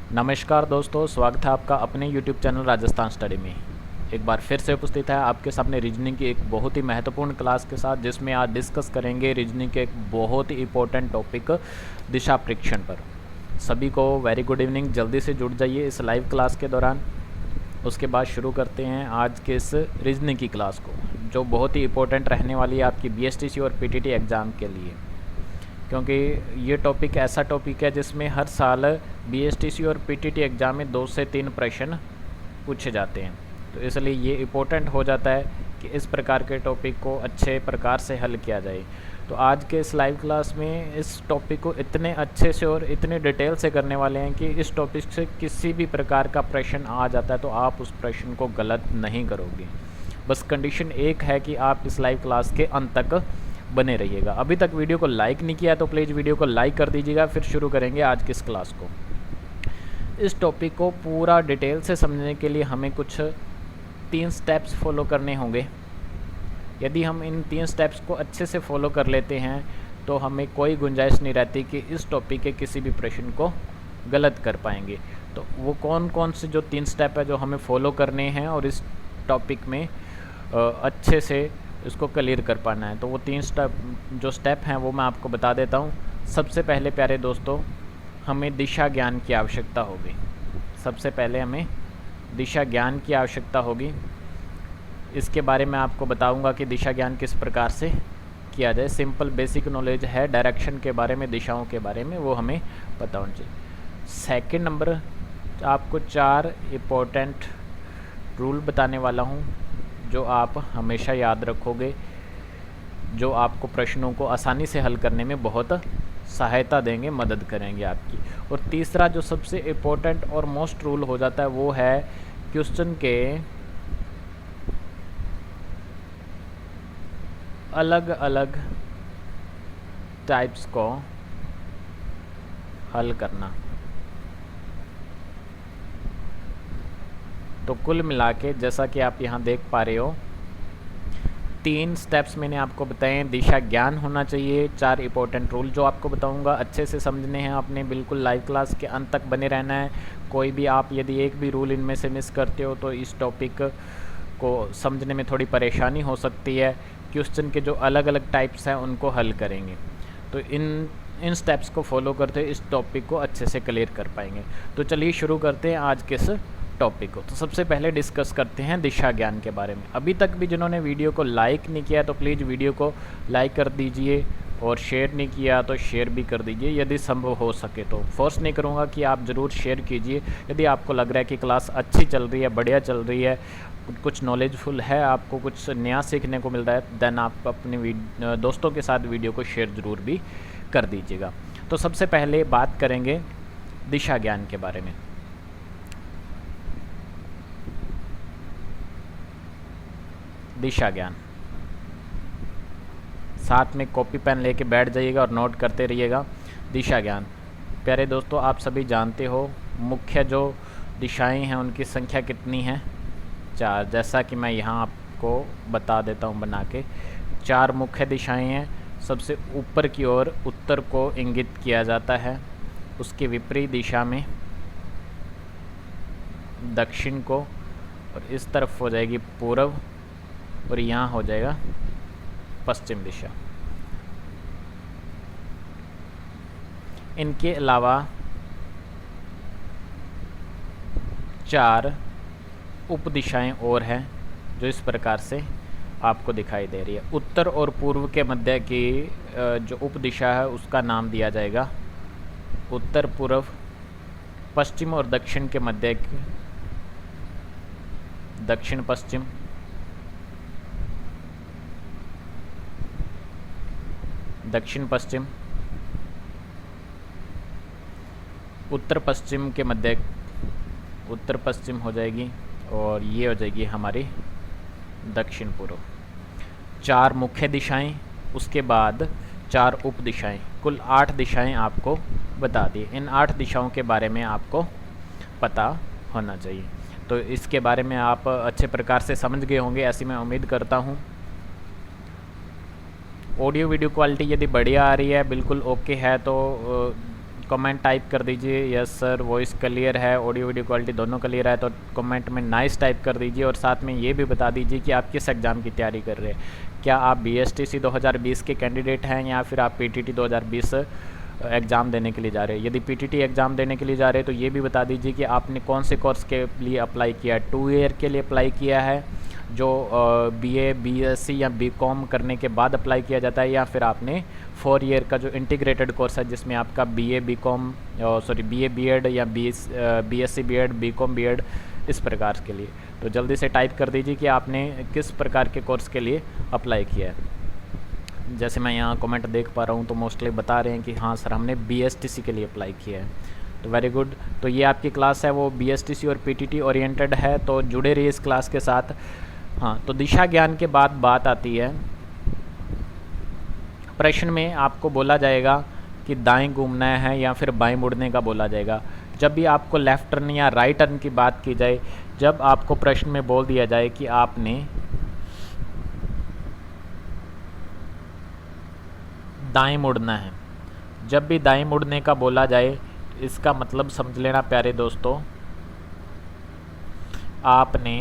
नमस्कार दोस्तों, स्वागत है आपका अपने YouTube चैनल राजस्थान स्टडी में। एक बार फिर से उपस्थित है आपके सामने रीजनिंग की एक बहुत ही महत्वपूर्ण क्लास के साथ, जिसमें आज डिस्कस करेंगे रीजनिंग के एक बहुत ही इंपॉर्टेंट टॉपिक दिशा परीक्षण पर। सभी को वेरी गुड इवनिंग। जल्दी से जुड़ जाइए इस लाइव क्लास के दौरान। उसके बाद शुरू करते हैं आज के इस रीजनिंग की क्लास को, जो बहुत ही इंपॉर्टेंट रहने वाली है आपकी BSTC और PTT एग्ज़ाम के लिए, क्योंकि ये टॉपिक ऐसा टॉपिक है जिसमें हर साल BSTC और PTT एग्ज़ाम में 2 से 3 प्रश्न पूछे जाते हैं। तो इसलिए ये इम्पोर्टेंट हो जाता है कि इस प्रकार के टॉपिक को अच्छे प्रकार से हल किया जाए। तो आज के इस लाइव क्लास में इस टॉपिक को इतने अच्छे से और इतने डिटेल से करने वाले हैं कि इस टॉपिक से किसी भी प्रकार का प्रश्न आ जाता है तो आप उस प्रश्न को गलत नहीं करोगे। बस कंडीशन एक है कि आप इस लाइव क्लास के अंत तक बने रहिएगा। अभी तक वीडियो को लाइक नहीं किया तो प्लीज़ वीडियो को लाइक कर दीजिएगा। फिर शुरू करेंगे आज की इस क्लास को। इस टॉपिक को पूरा डिटेल से समझने के लिए हमें कुछ 3 स्टेप्स फॉलो करने होंगे। यदि हम इन 3 स्टेप्स को अच्छे से फॉलो कर लेते हैं तो हमें कोई गुंजाइश नहीं रहती कि इस टॉपिक के किसी भी प्रश्न को गलत कर पाएंगे। तो वो कौन कौन से जो 3 स्टेप है जो हमें फॉलो करने हैं और इस टॉपिक में अच्छे से इसको क्लियर कर पाना है, तो वो 3 स्टेप हैं वो मैं आपको बता देता हूँ। सबसे पहले प्यारे दोस्तों, हमें दिशा ज्ञान की आवश्यकता होगी। सबसे पहले हमें दिशा ज्ञान की आवश्यकता होगी। इसके बारे में आपको बताऊंगा कि दिशा ज्ञान किस प्रकार से किया जाए। सिंपल बेसिक नॉलेज है डायरेक्शन के बारे में, दिशाओं के बारे में, वो हमें पता होना चाहिए। सेकेंड नंबर, आपको 4 इम्पोर्टेंट रूल बताने वाला हूँ जो आप हमेशा याद रखोगे, जो आपको प्रश्नों को आसानी से हल करने में बहुत सहायता देंगे, मदद करेंगे आपकी। और तीसरा जो सबसे इम्पोर्टेंट और मोस्ट रूल हो जाता है वो है क्वेश्चन के अलग अलग टाइप्स को हल करना। तो कुल मिला के जैसा कि आप यहाँ देख पा रहे हो, 3 स्टेप्स मैंने आपको बताए हैं। दिशा ज्ञान होना चाहिए, 4 इंपॉर्टेंट रूल जो आपको बताऊंगा अच्छे से समझने हैं आपने। बिल्कुल लाइव क्लास के अंत तक बने रहना है। कोई भी आप यदि एक भी रूल इनमें से मिस करते हो तो इस टॉपिक को समझने में थोड़ी परेशानी हो सकती है। क्वेश्चन के जो अलग अलग टाइप्स हैं उनको हल करेंगे, तो इन स्टेप्स को फॉलो करते इस टॉपिक को अच्छे से क्लियर कर पाएंगे। तो चलिए शुरू करते हैं आज के इस टॉपिक को। तो सबसे पहले डिस्कस करते हैं दिशा ज्ञान के बारे में। अभी तक भी जिन्होंने वीडियो को लाइक नहीं किया तो प्लीज़ वीडियो को लाइक कर दीजिए, और शेयर नहीं किया तो शेयर भी कर दीजिए यदि संभव हो सके। तो फोर्स नहीं करूँगा कि आप ज़रूर शेयर कीजिए। यदि आपको लग रहा है कि क्लास अच्छी चल रही है, बढ़िया चल रही है, कुछ नॉलेजफुल है, आपको कुछ नया सीखने को मिल रहा है, देन आप अपने दोस्तों के साथ वीडियो को शेयर ज़रूर भी कर दीजिएगा। तो सबसे पहले बात करेंगे दिशा ज्ञान के बारे में। दिशा ज्ञान, साथ में कॉपी पेन लेके बैठ जाइएगा और नोट करते रहिएगा। दिशा ज्ञान प्यारे दोस्तों, आप सभी जानते हो मुख्य जो दिशाएं हैं उनकी संख्या कितनी है? 4। जैसा कि मैं यहाँ आपको बता देता हूँ बना के। 4 मुख्य दिशाएं हैं। सबसे ऊपर की ओर उत्तर को इंगित किया जाता है, उसके विपरीत दिशा में दक्षिण को, और इस तरफ हो जाएगी पूर्व, और यहाँ हो जाएगा पश्चिम दिशा। इनके अलावा 4 उप दिशाएं और हैं जो इस प्रकार से आपको दिखाई दे रही है। उत्तर और पूर्व के मध्य की जो उप दिशा है उसका नाम दिया जाएगा उत्तर पूर्व। पश्चिम और दक्षिण के मध्य की दक्षिण पश्चिम। दक्षिण पश्चिम। उत्तर पश्चिम के मध्य उत्तर पश्चिम हो जाएगी, और ये हो जाएगी हमारी दक्षिण पूर्व। 4 मुख्य दिशाएं, उसके बाद 4 उप दिशाएं, कुल 8 दिशाएं आपको बता दी। इन 8 दिशाओं के बारे में आपको पता होना चाहिए। तो इसके बारे में आप अच्छे प्रकार से समझ गए होंगे, ऐसी मैं उम्मीद करता हूँ। ऑडियो वीडियो क्वालिटी यदि बढ़िया आ रही है, बिल्कुल ओके है, तो कमेंट टाइप कर दीजिए यस सर, वॉइस क्लियर है, ऑडियो वीडियो क्वालिटी दोनों क्लियर है, तो कमेंट में नाइस टाइप कर दीजिए। और साथ में ये भी बता दीजिए कि आप किस एग्ज़ाम की तैयारी कर रहे हैं। क्या आप BSTC 2020 के कैंडिडेट हैं या फिर आप PTT 2020 एग्ज़ाम देने के लिए जा रहे हैं। यदि PTT एग्ज़ाम देने के लिए जा रहे हैं तो ये भी बता दीजिए कि आपने कौन से कोर्स के लिए अप्लाई किया है। 2 ईयर के लिए अप्लाई किया है जो BA BSc या BCom करने के बाद अप्लाई किया जाता है, या फिर आपने 4 ईयर का जो इंटीग्रेटेड कोर्स है जिसमें आपका BA BEd या BSc BEd BCom BEd इस प्रकार के लिए। तो जल्दी से टाइप कर दीजिए कि आपने किस प्रकार के कोर्स के लिए अप्लाई किया है। जैसे मैं यहाँ कमेंट देख पा रहा हूँ तो मोस्टली बता रहे हैं कि हाँ सर हमने BSTC के लिए अप्लाई किया है। तो वेरी गुड। तो ये आपकी क्लास है वो BSTC और PTT ओरिएंटेड है, तो जुड़े रहिए इस क्लास के साथ। हाँ, तो दिशा ज्ञान के बाद बात आती है, प्रश्न में आपको बोला जाएगा कि दाएं घूमना है या फिर बाएं मुड़ने का बोला जाएगा। जब भी आपको लेफ़्ट टर्न या राइट टर्न की बात की जाए, जब आपको प्रश्न में बोल दिया जाए कि आपने दाएं मुड़ना है, जब भी दाएं मुड़ने का बोला जाए इसका मतलब समझ लेना प्यारे दोस्तों, आपने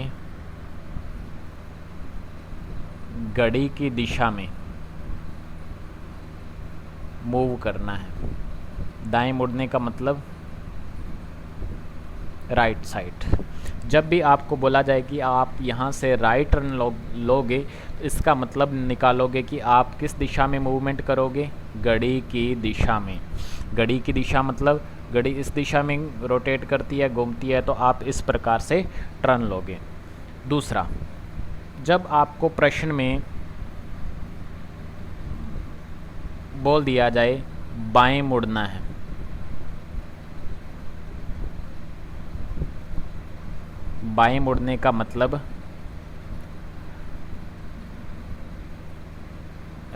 घड़ी की दिशा में मूव करना है। दाएं मुड़ने का मतलब राइट साइड। जब भी आपको बोला जाए कि आप यहाँ से राइट टर्न लोगे तो इसका मतलब निकालोगे कि आप किस दिशा में मूवमेंट करोगे, घड़ी की दिशा में। घड़ी की दिशा मतलब घड़ी इस दिशा में रोटेट करती है, घूमती है, तो आप इस प्रकार से टर्न लोगे। दूसरा, जब आपको प्रश्न में बोल दिया जाए बाएं मुड़ना है, बाएं मुड़ने का मतलब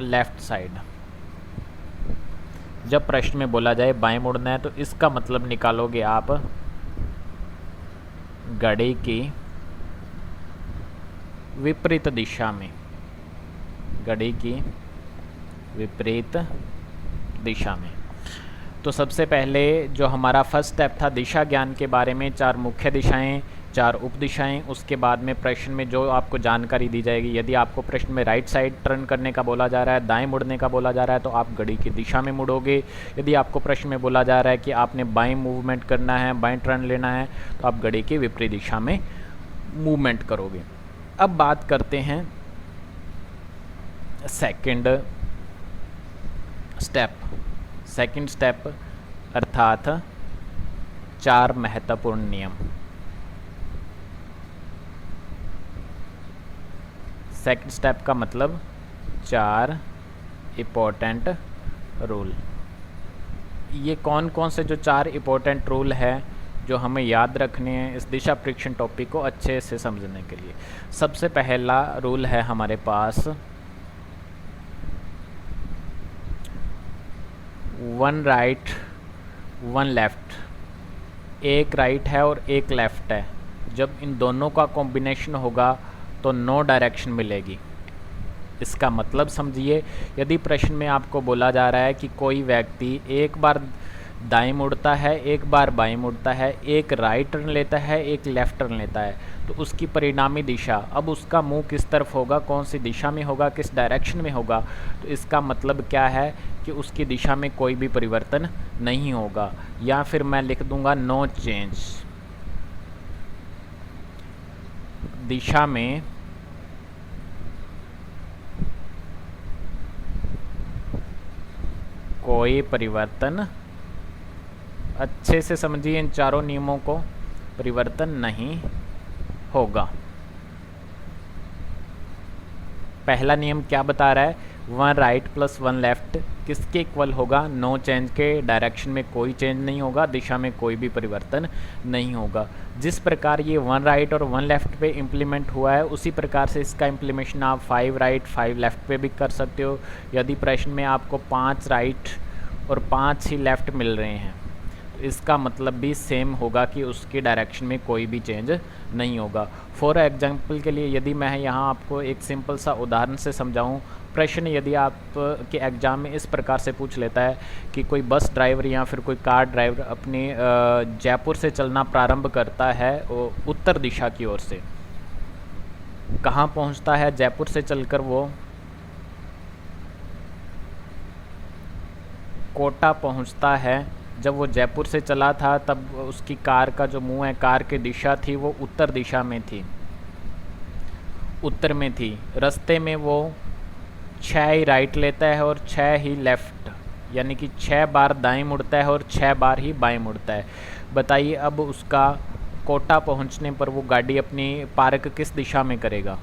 लेफ्ट साइड। जब प्रश्न में बोला जाए बाएं मुड़ना है तो इसका मतलब निकालोगे आप घड़ी की विपरीत दिशा में, घड़ी की विपरीत दिशा में। तो सबसे पहले जो हमारा फर्स्ट स्टेप था दिशा ज्ञान के बारे में, 4 मुख्य दिशाएं, 4 उपदिशाएं। उसके बाद में प्रश्न में जो आपको जानकारी दी जाएगी, यदि आपको प्रश्न में राइट साइड टर्न करने का बोला जा रहा है, दाएं मुड़ने का बोला जा रहा है, तो आप घड़ी की दिशा में मुड़ोगे। यदि आपको प्रश्न में बोला जा रहा है कि आपने बाएं मूवमेंट करना है, बाएं टर्न लेना है, तो आप घड़ी की विपरीत दिशा में मूवमेंट करोगे। अब बात करते हैं सेकंड स्टेप अर्थात 4 महत्वपूर्ण नियम। सेकंड स्टेप का मतलब 4 इम्पोर्टेंट रूल। ये कौन कौन से जो 4 इम्पोर्टेंट रूल है जो हमें याद रखने हैं इस दिशा परीक्षण टॉपिक को अच्छे से समझने के लिए। सबसे पहला रूल है हमारे पास 1 राइट 1 लेफ़्ट। एक राइट है और एक लेफ़्ट है, जब इन दोनों का कॉम्बिनेशन होगा तो नो डायरेक्शन मिलेगी। इसका मतलब समझिए, यदि प्रश्न में आपको बोला जा रहा है कि कोई व्यक्ति एक बार दाएं मुड़ता है, एक बार बाएं मुड़ता है, एक राइट टर्न लेता है, एक लेफ़्ट टर्न लेता है, तो उसकी परिणामी दिशा, अब उसका मुंह किस तरफ होगा, कौन सी दिशा में होगा, किस डायरेक्शन में होगा, तो इसका मतलब क्या है कि उसकी दिशा में कोई भी परिवर्तन नहीं होगा। या फिर मैं लिख दूंगा नो चेंज। दिशा में कोई परिवर्तन, अच्छे से समझिए इन चारों नियमों को, परिवर्तन नहीं होगा। पहला नियम क्या बता रहा है, 1 राइट प्लस 1 लेफ़्ट किसके इक्वल होगा, नो चेंज के, डायरेक्शन में कोई चेंज नहीं होगा, दिशा में कोई भी परिवर्तन नहीं होगा। जिस प्रकार ये 1 राइट और 1 लेफ़्ट पे इम्प्लीमेंट हुआ है, उसी प्रकार से इसका इम्प्लीमेशन आप 5 राइट 5 लेफ़्ट पे भी कर सकते हो। यदि प्रश्न में आपको 5 राइट और 5 ही लेफ़्ट मिल रहे हैं, इसका मतलब भी सेम होगा कि उसकी डायरेक्शन में कोई भी चेंज नहीं होगा। फॉर एग्जांपल के लिए यदि मैं यहाँ आपको एक सिंपल सा उदाहरण से समझाऊँ, प्रश्न यदि आप के एग्ज़ाम में इस प्रकार से पूछ लेता है कि कोई बस ड्राइवर या फिर कोई कार ड्राइवर अपने जयपुर से चलना प्रारंभ करता है उत्तर दिशा की ओर से, कहाँ पहुँचता है जयपुर से चलकर वो कोटा पहुँचता है। जब वो जयपुर से चला था तब उसकी कार का जो मुंह है, कार की दिशा थी वो उत्तर दिशा में थी, उत्तर में थी। रास्ते में वो 6 ही राइट लेता है और 6 ही लेफ़्ट, यानी कि 6 बार दाएं मुड़ता है और 6 बार ही बाएं मुड़ता है। बताइए अब उसका कोटा पहुंचने पर वो गाड़ी अपनी पार्क किस दिशा में करेगा,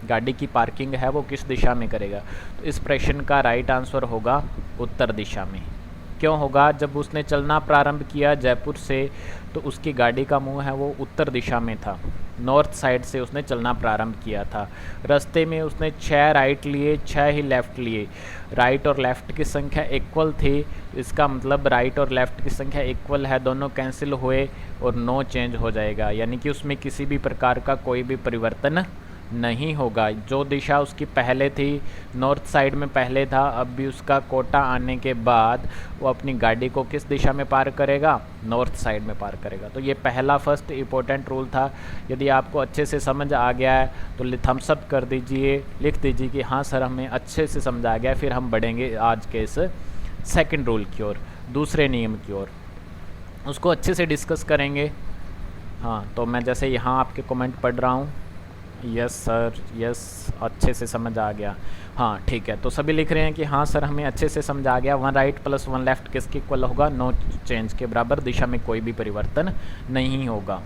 गाड़ी की पार्किंग है वो किस दिशा में करेगा। तो इस प्रश्न का राइट आंसर होगा उत्तर दिशा में। क्यों होगा? जब उसने चलना प्रारंभ किया जयपुर से तो उसकी गाड़ी का मुंह है वो उत्तर दिशा में था, नॉर्थ साइड से उसने चलना प्रारंभ किया था। रास्ते में उसने 6 राइट लिए, 6 ही लेफ़्ट लिए। राइट और लेफ़्ट की संख्या इक्वल थी, इसका मतलब राइट और लेफ़्ट की संख्या इक्वल है, दोनों कैंसिल हुए और नो चेंज हो जाएगा, यानी कि उसमें किसी भी प्रकार का कोई भी परिवर्तन नहीं होगा। जो दिशा उसकी पहले थी, नॉर्थ साइड में पहले था, अब भी उसका कोटा आने के बाद वो अपनी गाड़ी को किस दिशा में पार करेगा? नॉर्थ साइड में पार करेगा। तो ये पहला फर्स्ट इम्पोर्टेंट रूल था। यदि आपको अच्छे से समझ आ गया है तो थम्स अप कर दीजिए, लिख दीजिए कि हाँ सर हमें अच्छे से समझ आ गया। फिर हम बढ़ेंगे आज के इस सेकेंड रूल की ओर, दूसरे नियम की ओर, उसको अच्छे से डिस्कस करेंगे। हाँ, तो मैं जैसे यहाँ आपके कमेंट पढ़ रहा हूँ, यस सर, यस अच्छे से समझ आ गया। हाँ ठीक है, तो सभी लिख रहे हैं कि हाँ सर हमें अच्छे से समझ आ गया। 1 राइट प्लस 1 लेफ़्ट किसके इक्वल होगा? नो चेंज के बराबर, दिशा में कोई भी परिवर्तन नहीं होगा।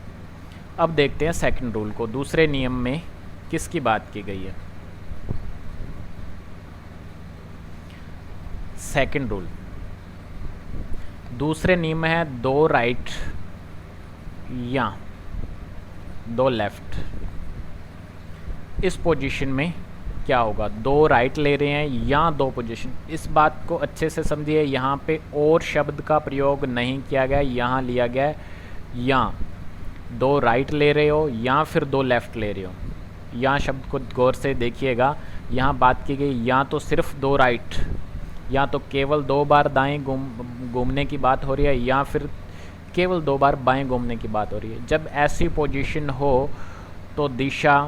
अब देखते हैं सेकंड रूल को। दूसरे नियम में किसकी बात की गई है? सेकंड रूल, दूसरे नियम में है 2 राइट या 2 लेफ़्ट। इस पोजीशन में क्या होगा? 2 राइट ले रहे हैं या 2 पोजीशन। इस बात को अच्छे से समझिए, यहाँ पे और शब्द का प्रयोग नहीं किया गया, यहाँ लिया गया है या। 2 राइट ले रहे हो या फिर 2 लेफ़्ट ले रहे हो, यहाँ शब्द को गौर से देखिएगा। यहाँ बात की गई या तो सिर्फ 2 राइट, या तो केवल 2 बार दाएं घूमने की बात हो रही है, या फिर केवल 2 बार बाएं घूमने की बात हो रही है। जब ऐसी पोजीशन हो तो दिशा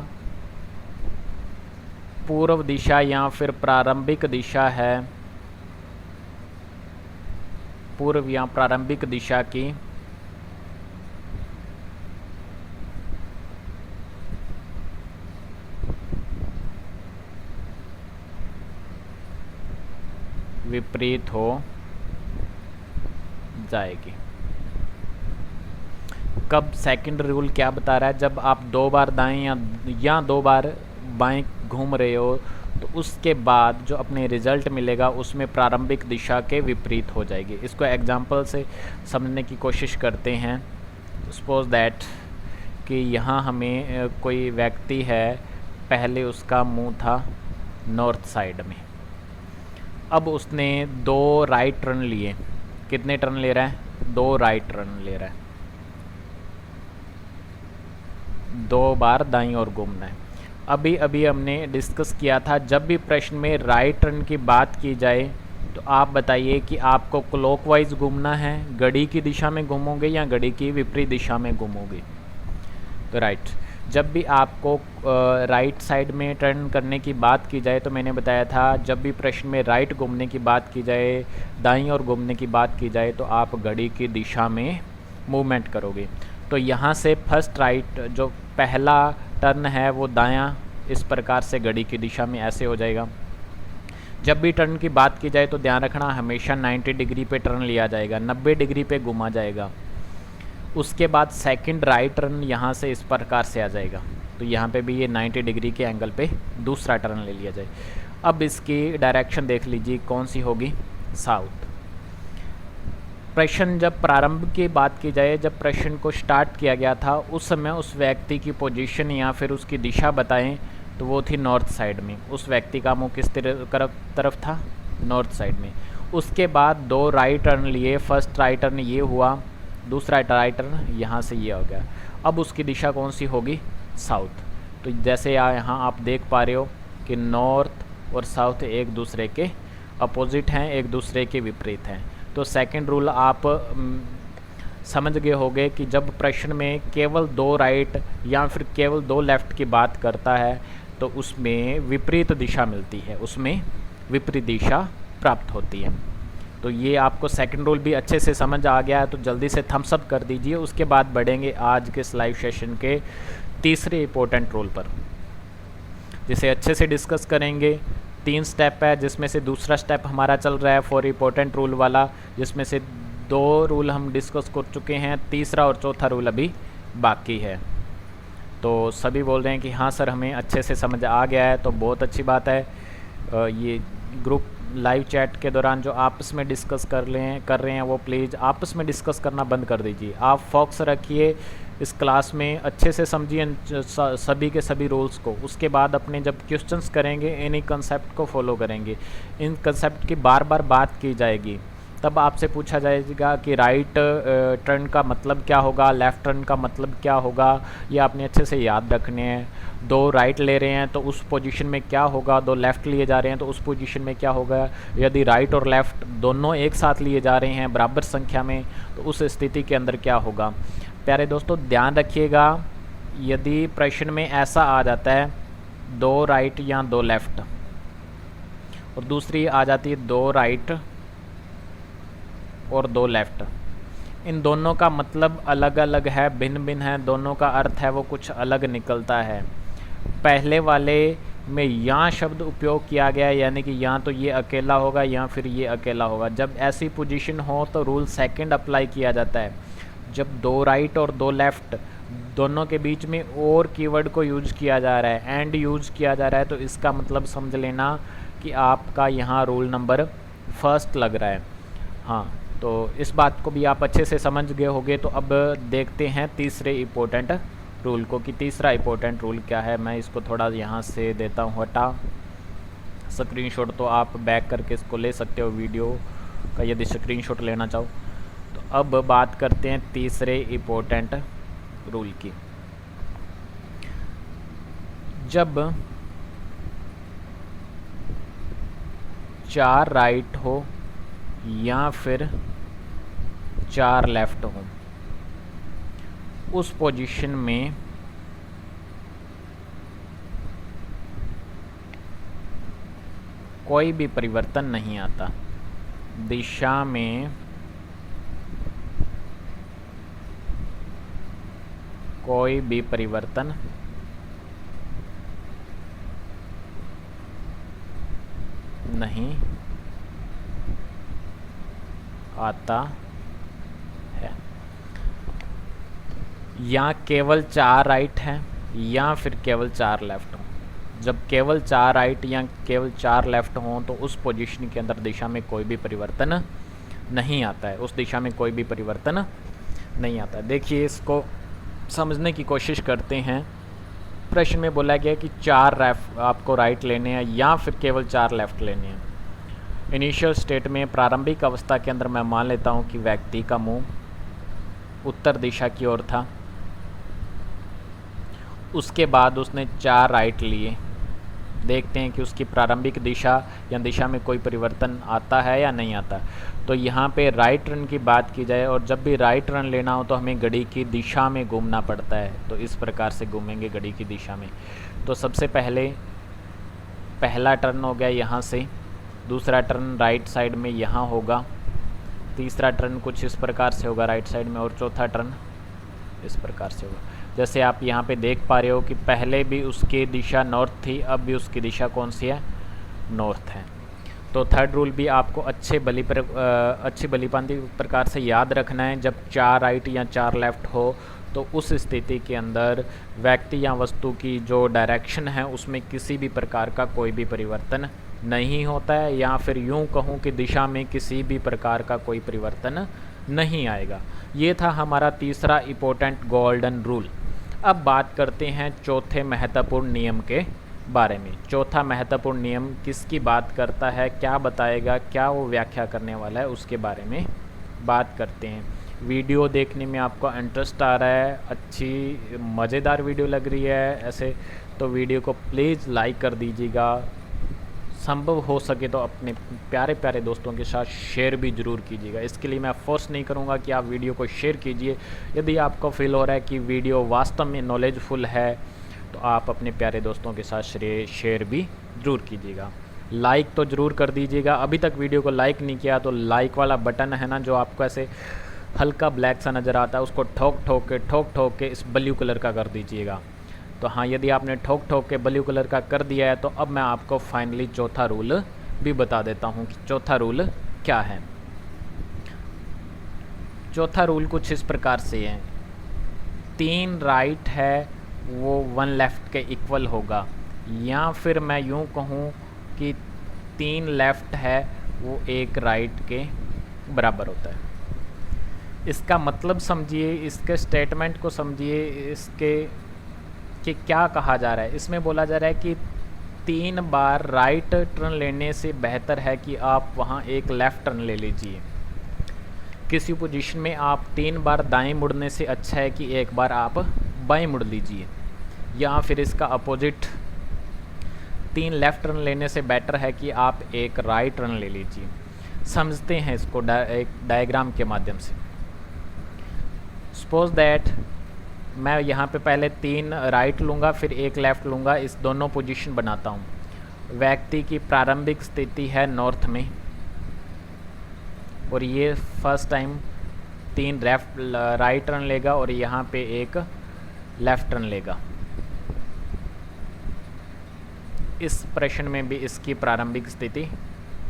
पूर्व दिशा या फिर प्रारंभिक दिशा है, पूर्व या प्रारंभिक दिशा की विपरीत हो जाएगी। कब? सेकंड रूल क्या बता रहा है? जब आप 2 बार दाएं या 2 बार बाएं घूम रहे हो तो उसके बाद जो अपने रिज़ल्ट मिलेगा उसमें प्रारंभिक दिशा के विपरीत हो जाएगी। इसको एग्जांपल से समझने की कोशिश करते हैं। सपोज दैट कि यहाँ हमें कोई व्यक्ति है, पहले उसका मुंह था नॉर्थ साइड में, अब उसने 2 राइट टर्न लिए। कितने टर्न ले रहा है? 2 राइट टर्न ले रहा है, 2 बार दाईं ओर घूमना है। अभी अभी हमने डिस्कस किया था, जब भी प्रश्न में राइट टर्न की बात की जाए तो आप बताइए कि आपको क्लॉकवाइज घूमना है, घड़ी की दिशा में घूमोगे या घड़ी की विपरीत दिशा में घूमोगे? तो राइट। जब भी आपको राइट साइड में टर्न करने की बात की जाए तो मैंने बताया था, जब भी प्रश्न में राइट घूमने की बात की जाए, दाईं ओर घूमने की बात की जाए, तो आप घड़ी की दिशा में मूवमेंट करोगे। तो यहाँ से फर्स्ट राइट जो पहला टर्न है वो दायां, इस प्रकार से घड़ी की दिशा में ऐसे हो जाएगा। जब भी टर्न की बात की जाए तो ध्यान रखना हमेशा 90 डिग्री पे टर्न लिया जाएगा, 90 डिग्री पे घुमा जाएगा। उसके बाद सेकंड राइट टर्न यहाँ से इस प्रकार से आ जाएगा, तो यहाँ पे भी ये 90 डिग्री के एंगल पे दूसरा टर्न ले लिया जाए। अब इसकी डायरेक्शन देख लीजिए कौन सी होगी? साउथ। प्रश्न जब प्रारंभ की बात की जाए, जब प्रश्न को स्टार्ट किया गया था उस समय उस व्यक्ति की पोजीशन या फिर उसकी दिशा बताएं तो वो थी नॉर्थ साइड में। उस व्यक्ति का मुंह किस तरफ था? नॉर्थ साइड में। उसके बाद 2 राइट टर्न लिए। फर्स्ट राइट टर्न ये हुआ दूसरा राइट टर्न यहाँ से ये हो गया। अब उसकी दिशा कौन सी होगी? साउथ। तो जैसे यहाँ आप देख पा रहे हो कि नॉर्थ और साउथ एक दूसरे के अपोजिट हैं, एक दूसरे के विपरीत हैं। तो सेकंड रूल आप समझ गए होंगे कि जब प्रश्न में केवल 2 राइट या फिर केवल 2 लेफ़्ट की बात करता है तो उसमें विपरीत दिशा मिलती है, उसमें विपरीत दिशा प्राप्त होती है। तो ये आपको सेकंड रूल भी अच्छे से समझ आ गया है, तो जल्दी से थम्स अप कर दीजिए। उसके बाद बढ़ेंगे आज के इस लाइव सेशन के तीसरे इम्पोर्टेंट रूल पर, जिसे अच्छे से डिस्कस करेंगे। 3 स्टेप है, जिसमें से दूसरा स्टेप हमारा चल रहा है 4 इम्पोर्टेंट रूल वाला, जिसमें से 2 रूल हम डिस्कस कर चुके हैं, तीसरा और चौथा रूल अभी बाकी है। तो सभी बोल रहे हैं कि हाँ सर हमें अच्छे से समझ आ गया है, तो बहुत अच्छी बात है। ये ग्रुप लाइव चैट के दौरान जो आपस में डिस्कस कर रहे हैं वो प्लीज़ आपस में डिस्कस करना बंद कर दीजिए। आप फोकस रखिए इस क्लास में, अच्छे से समझिए सभी के सभी रूल्स को। उसके बाद अपने जब क्वेश्चंस करेंगे इन्हीं कंसेप्ट को फॉलो करेंगे, इन कंसेप्ट की बार बार बात की जाएगी। तब आपसे पूछा जाएगा कि राइट टर्न का मतलब क्या होगा, लेफ़्ट टर्न का मतलब क्या होगा, ये आपने अच्छे से याद रखने हैं। 2 राइट ले रहे हैं तो उस पोजीशन में क्या होगा, 2 लेफ़्ट लिए जा रहे हैं तो उस पोजीशन में क्या होगा। यदि राइट और लेफ़्ट दोनों एक साथ लिए जा रहे हैं बराबर संख्या में तो उस स्थिति के अंदर क्या होगा। प्यारे दोस्तों ध्यान रखिएगा, यदि प्रश्न में ऐसा आ जाता है 2 राइट या 2 लेफ़्ट और दूसरी आ जाती है 2 राइट और 2 लेफ़्ट, इन दोनों का मतलब अलग अलग है, भिन्न भिन्न है, दोनों का अर्थ है वो कुछ अलग निकलता है। पहले वाले में या शब्द उपयोग किया गया है, यानी कि या तो ये अकेला होगा या फिर ये अकेला होगा। जब ऐसी पोजीशन हो तो रूल सेकंड अप्लाई किया जाता है। जब 2 राइट और 2 लेफ़्ट दोनों के बीच में और कीवर्ड को यूज किया जा रहा है, एंड यूज किया जा रहा है, तो इसका मतलब समझ लेना कि आपका यहाँ रूल नंबर फर्स्ट लग रहा है। हाँ, तो इस बात को भी आप अच्छे से समझ गए होंगे। तो अब देखते हैं तीसरे इम्पोर्टेंट रूल को कि तीसरा इम्पोर्टेंट रूल क्या है। मैं इसको थोड़ा यहाँ से देता हूँ हटा, स्क्रीनशॉट तो आप बैक करके इसको ले सकते हो वीडियो का यदि स्क्रीनशॉट लेना चाहो। तो अब बात करते हैं तीसरे इम्पोर्टेंट रूल की। जब 4 राइट हो या फिर 4 लेफ़्ट हो, उस पोजीशन में कोई भी परिवर्तन नहीं आता, दिशा में कोई भी परिवर्तन नहीं आता है। या केवल 4 राइट हैं या फिर केवल 4 लेफ़्ट हों। जब केवल 4 राइट या केवल 4 लेफ़्ट हों तो उस पोजीशन के अंदर दिशा में कोई भी परिवर्तन नहीं आता है, उस दिशा में कोई भी परिवर्तन नहीं आता है। देखिए इसको समझने की कोशिश करते हैं। प्रश्न में बोला गया कि 4 आपको राइट लेने हैं या फिर केवल 4 लेफ़्ट लेने हैं। इनिशियल स्टेट में प्रारंभिक अवस्था के अंदर मैं मान लेता हूं कि व्यक्ति का मुंह उत्तर दिशा की ओर था। उसके बाद उसने 4 राइट लिए। देखते हैं कि उसकी प्रारंभिक दिशा या दिशा में कोई परिवर्तन आता है या नहीं आता। तो यहाँ पे राइट टर्न की बात की जाए और जब भी राइट टर्न लेना हो तो हमें घड़ी की दिशा में घूमना पड़ता है। तो इस प्रकार से घूमेंगे घड़ी की दिशा में। तो सबसे पहले पहला टर्न हो गया यहाँ से, दूसरा टर्न राइट साइड में यहाँ होगा, तीसरा टर्न कुछ इस प्रकार से होगा राइट साइड में, और चौथा टर्न इस प्रकार से होगा। जैसे आप यहाँ पे देख पा रहे हो कि पहले भी उसकी दिशा नॉर्थ थी, अब भी उसकी दिशा कौन सी है? नॉर्थ है। तो थर्ड रूल भी आपको अच्छी भलीभांति प्रकार से याद रखना है। जब 4 राइट या 4 लेफ़्ट हो तो उस स्थिति के अंदर व्यक्ति या वस्तु की जो डायरेक्शन है उसमें किसी भी प्रकार का कोई भी परिवर्तन नहीं होता है, या फिर यूँ कहूँ कि दिशा में किसी भी प्रकार का कोई परिवर्तन नहीं आएगा। ये था हमारा तीसरा इम्पोर्टेंट गोल्डन रूल। अब बात करते हैं चौथे महत्वपूर्ण नियम के बारे में। चौथा महत्वपूर्ण नियम किसकी बात करता है, क्या बताएगा, क्या वो व्याख्या करने वाला है, उसके बारे में बात करते हैं। वीडियो देखने में आपको इंटरेस्ट आ रहा है, अच्छी मज़ेदार वीडियो लग रही है ऐसे, तो वीडियो को प्लीज़ लाइक कर दीजिएगा। संभव हो सके तो अपने प्यारे प्यारे दोस्तों के साथ शेयर भी ज़रूर कीजिएगा। इसके लिए मैं फोर्स नहीं करूँगा कि आप वीडियो को शेयर कीजिए। यदि आपको फील हो रहा है कि वीडियो वास्तव में नॉलेजफुल है तो आप अपने प्यारे दोस्तों के साथ शेयर भी ज़रूर कीजिएगा। लाइक तो ज़रूर कर दीजिएगा। अभी तक वीडियो को लाइक नहीं किया तो लाइक वाला बटन है ना, जो आपको ऐसे हल्का ब्लैक सा नज़र आता है, उसको ठोक ठोक के इस ब्लू कलर का कर दीजिएगा। तो हाँ, यदि आपने ठोक के ब्लू कलर का कर दिया है तो अब मैं आपको फाइनली चौथा रूल भी बता देता हूँ कि चौथा रूल क्या है। चौथा रूल कुछ इस प्रकार से है, 3 राइट है वो 1 लेफ़्ट के इक्वल होगा, या फिर मैं यूँ कहूँ कि 3 लेफ़्ट है वो 1 राइट के बराबर होता है। इसका मतलब समझिए, इसके स्टेटमेंट को समझिए, इसके कि क्या कहा जा रहा है। इसमें बोला जा रहा है कि 3 बार राइट टर्न लेने से बेहतर है कि आप वहाँ एक लेफ़्ट टर्न ले लीजिए। किसी पोजीशन में आप 3 बार दाएं मुड़ने से अच्छा है कि 1 बार आप बाएं मुड़ लीजिए, या फिर इसका अपोजिट 3 लेफ़्ट टर्न लेने से बेटर है कि आप एक राइट टर्न ले लीजिए। समझते हैं इसको एक डायग्राम के माध्यम से। सपोज दैट मैं यहाँ पे पहले 3 राइट लूँगा फिर 1 लेफ़्ट लूँगा, इस दोनों पोजीशन बनाता हूँ। व्यक्ति की प्रारंभिक स्थिति है नॉर्थ में, और ये फर्स्ट टाइम 3 राइट टर्न लेगा और यहाँ पे एक लेफ़्ट टर्न लेगा। इस प्रश्न में भी इसकी प्रारंभिक स्थिति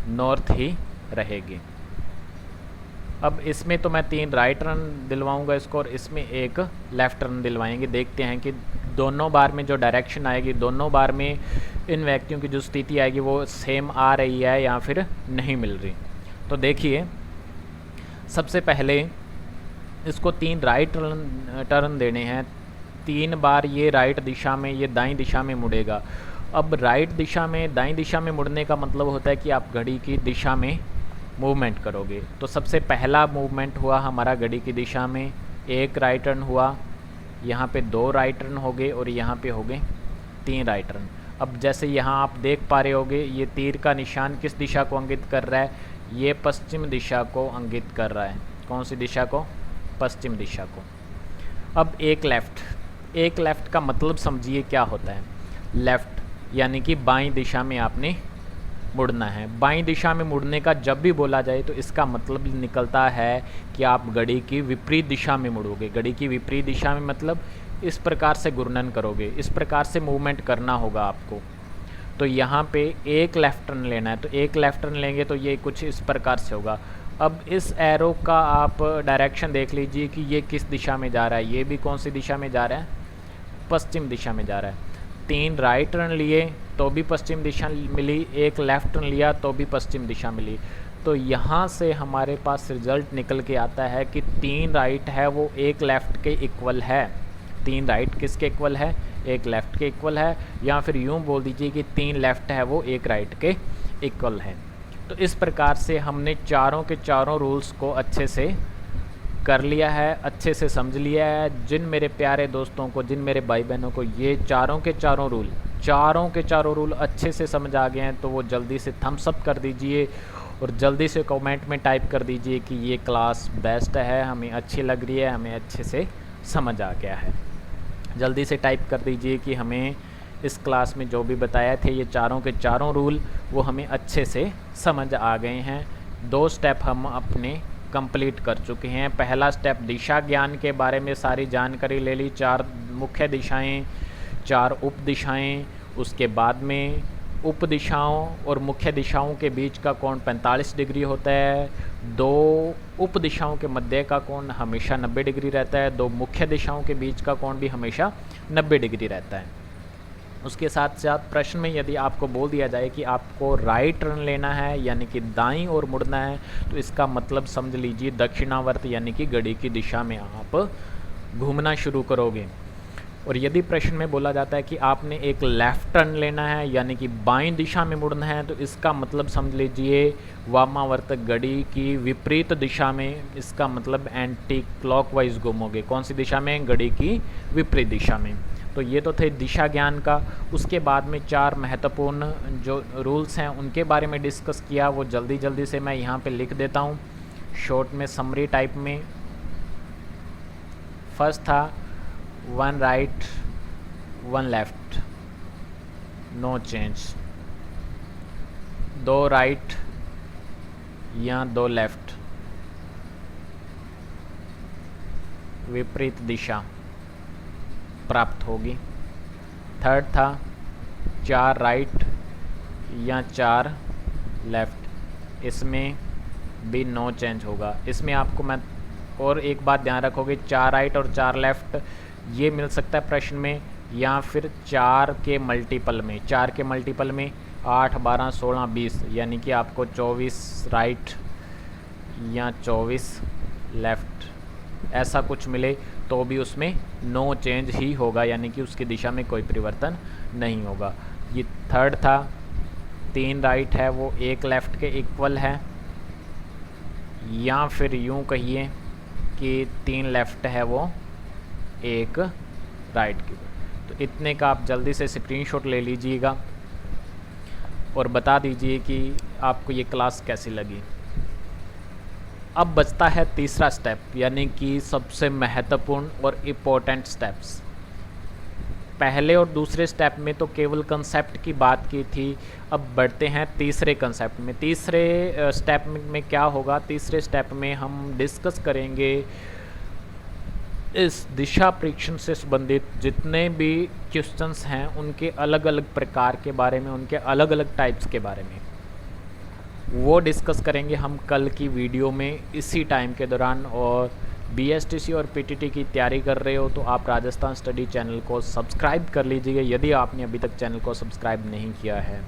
नॉर्थ ही रहेगी। अब इसमें तो मैं 3 राइट टर्न दिलवाऊंगा इसको, और इसमें एक लेफ़्ट टर्न दिलवाएंगे। देखते हैं कि दोनों बार में जो डायरेक्शन आएगी, दोनों बार में इन व्यक्तियों की जो स्थिति आएगी वो सेम आ रही है या फिर नहीं मिल रही। तो देखिए, सबसे पहले इसको 3 राइट टर्न देने हैं। 3 बार ये राइट दिशा में, ये दाईं दिशा में मुड़ेगा। अब राइट दिशा में, दाईं दिशा में मुड़ने का मतलब होता है कि आप घड़ी की दिशा में मूवमेंट करोगे। तो सबसे पहला मूवमेंट हुआ हमारा घड़ी की दिशा में, 1 राइट टर्न हुआ, यहाँ पे 2 राइट टर्न हो गए और यहाँ पे हो गए 3 राइट टर्न। अब जैसे यहाँ आप देख पा रहे होगे, ये तीर का निशान किस दिशा को इंगित कर रहा है? ये पश्चिम दिशा को इंगित कर रहा है। कौन सी दिशा को? पश्चिम दिशा को। अब एक लेफ़्ट का मतलब समझिए क्या होता है। लेफ़्ट यानी कि बाईं दिशा में आपने मुड़ना है। बाईं दिशा में मुड़ने का जब भी बोला जाए तो इसका मतलब निकलता है कि आप घड़ी की विपरीत दिशा में मुड़ोगे। घड़ी की विपरीत दिशा में मतलब इस प्रकार से घूर्णन करोगे, इस प्रकार से मूवमेंट करना होगा आपको। तो यहाँ पे एक लेफ़्ट टर्न लेना है, तो एक लेफ़्ट टर्न लेंगे तो ये कुछ इस प्रकार से होगा। अब इस एरो का आप डायरेक्शन देख लीजिए कि ये किस दिशा में जा रहा है। ये भी कौन सी दिशा में जा रहा है? पश्चिम दिशा में जा रहा है। 3 राइट टर्न लिए तो भी पश्चिम दिशा मिली, एक लेफ़्ट टर्न लिया तो भी पश्चिम दिशा मिली। तो यहाँ से हमारे पास रिज़ल्ट निकल के आता है कि 3 राइट है वो 1 लेफ़्ट के इक्वल है। 3 राइट किसके इक्वल है? 1 लेफ़्ट के इक्वल है। या फिर यूँ बोल दीजिए कि 3 लेफ़्ट है वो 1 राइट के इक्वल है। तो इस प्रकार से हमने चारों के चारों रूल्स को अच्छे से कर लिया है, अच्छे से समझ लिया है। जिन मेरे प्यारे दोस्तों को, जिन मेरे भाई बहनों को ये चारों के चारों रूल अच्छे से समझ आ गए हैं तो वो जल्दी से थम्स अप कर दीजिए और जल्दी से कमेंट में टाइप कर दीजिए कि ये क्लास बेस्ट है, हमें अच्छी लग रही है, हमें अच्छे से समझ आ गया है। जल्दी से टाइप कर दीजिए कि हमें इस क्लास में जो भी बताया थे ये चारों के चारों रूल वो हमें अच्छे से समझ आ गए हैं। 2 स्टेप हम अपने कंप्लीट कर चुके हैं। पहला स्टेप दिशा ज्ञान के बारे में सारी जानकारी ले ली, 4 मुख्य दिशाएं, 4 उप दिशाएं, उसके बाद में उप दिशाओं और मुख्य दिशाओं के बीच का कोण 45 डिग्री होता है। 2 उप दिशाओं के मध्य का कोण हमेशा 90 डिग्री रहता है। 2 मुख्य दिशाओं के बीच का कोण भी हमेशा 90 डिग्री रहता है। उसके साथ साथ प्रश्न में यदि आपको बोल दिया जाए कि आपको राइट टर्न लेना है यानी कि दाईं ओर मुड़ना है, तो इसका मतलब समझ लीजिए दक्षिणावर्त यानी कि घड़ी की दिशा में आप घूमना शुरू करोगे। और यदि प्रश्न में बोला जाता है कि आपने एक लेफ़्ट टर्न लेना है यानी कि बाईं दिशा में मुड़ना है, तो इसका मतलब समझ लीजिए वामावर्त घड़ी की विपरीत दिशा में, इसका मतलब एंटी क्लॉकवाइज घूमोगे। कौन सी दिशा में? घड़ी की विपरीत दिशा में। तो ये तो थे दिशा ज्ञान का। उसके बाद में 4 महत्वपूर्ण जो रूल्स हैं उनके बारे में डिस्कस किया, वो जल्दी जल्दी से मैं यहाँ पे लिख देता हूँ शॉर्ट में, समरी टाइप में। फर्स्ट था 1 right 1 left, no change. 2 right या 2 लेफ्ट, विपरीत दिशा प्राप्त होगी। थर्ड था 4 राइट या 4 लेफ्ट, इसमें भी नो चेंज होगा। इसमें आपको मैं और एक बात ध्यान रखोगे, 4 राइट और 4 लेफ्ट ये मिल सकता है प्रश्न में, या फिर 4 के मल्टीपल में। 4 के मल्टीपल में 8, 12, 16, 20, यानी कि आपको 24 राइट या 24 लेफ्ट ऐसा कुछ मिले तो भी उसमें नो चेंज ही होगा, यानी कि उसकी दिशा में कोई परिवर्तन नहीं होगा। ये थर्ड था 3 राइट है वो 1 लेफ़्ट के इक्वल है, या फिर यूँ कहिए कि 3 लेफ़्ट है वो 1 राइट की। तो इतने का आप जल्दी से स्क्रीनशॉट ले लीजिएगा और बता दीजिए कि आपको ये क्लास कैसी लगी। अब बचता है तीसरा स्टेप, यानी कि सबसे महत्वपूर्ण और इम्पोर्टेंट स्टेप्स। पहले और दूसरे स्टेप में तो केवल कंसेप्ट की बात की थी, अब बढ़ते हैं तीसरे कंसेप्ट में। तीसरे स्टेप में क्या होगा? तीसरे स्टेप में हम डिस्कस करेंगे इस दिशा परीक्षण से संबंधित जितने भी क्वेश्चंस हैं उनके अलग अलग प्रकार के बारे में, उनके अलग अलग टाइप्स के बारे में वो डिस्कस करेंगे हम कल की वीडियो में इसी टाइम के दौरान। और बीएसटीसी और पीटीटी की तैयारी कर रहे हो तो आप राजस्थान स्टडी चैनल को सब्सक्राइब कर लीजिएगा यदि आपने अभी तक चैनल को सब्सक्राइब नहीं किया है।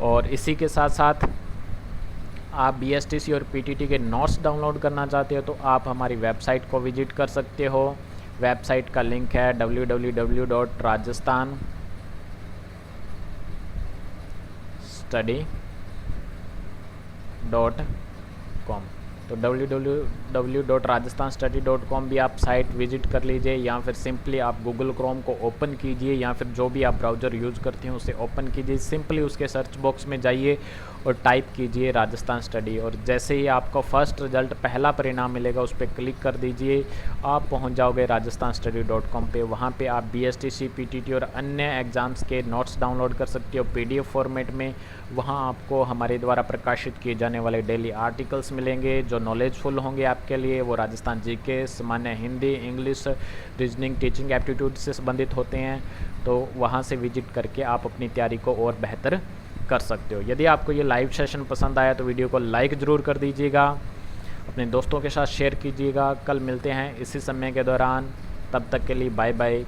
और इसी के साथ साथ आप बीएसटीसी और पीटीटी के नोट्स डाउनलोड करना चाहते हो तो आप हमारी वेबसाइट को विजिट कर सकते हो। वेबसाइट का लिंक है www.rajasthanstudy.com। तो www.rajasthanstudy.com भी आप साइट विजिट कर लीजिए, या फिर सिंपली आप गूगल क्रोम को ओपन कीजिए, या फिर जो भी आप ब्राउज़र यूज़ करते हैं उसे ओपन कीजिए। सिंपली उसके सर्च बॉक्स में जाइए और टाइप कीजिए राजस्थान स्टडी, और जैसे ही आपको फर्स्ट रिजल्ट पहला परिणाम मिलेगा उस पर क्लिक कर दीजिए, आप पहुंच जाओगे rajasthanstudy.com पे। वहां पे आप बीएसटीसी, पीटीटी और अन्य एग्ज़ाम्स के नोट्स डाउनलोड कर सकते हो पीडीएफ फॉर्मेट में। वहां आपको हमारे द्वारा प्रकाशित किए जाने वाले डेली आर्टिकल्स मिलेंगे जो नॉलेजफुल होंगे आपके लिए। वो राजस्थान जीके, सामान्य Hindi, English, reasoning, teaching aptitude से संबंधित होते हैं। तो वहाँ से विजिट करके आप अपनी तैयारी को और बेहतर कर सकते हो। यदि आपको ये लाइव सेशन पसंद आया तो वीडियो को लाइक ज़रूर कर दीजिएगा, अपने दोस्तों के साथ शेयर कीजिएगा। कल मिलते हैं इसी समय के दौरान, तब तक के लिए बाय बाय।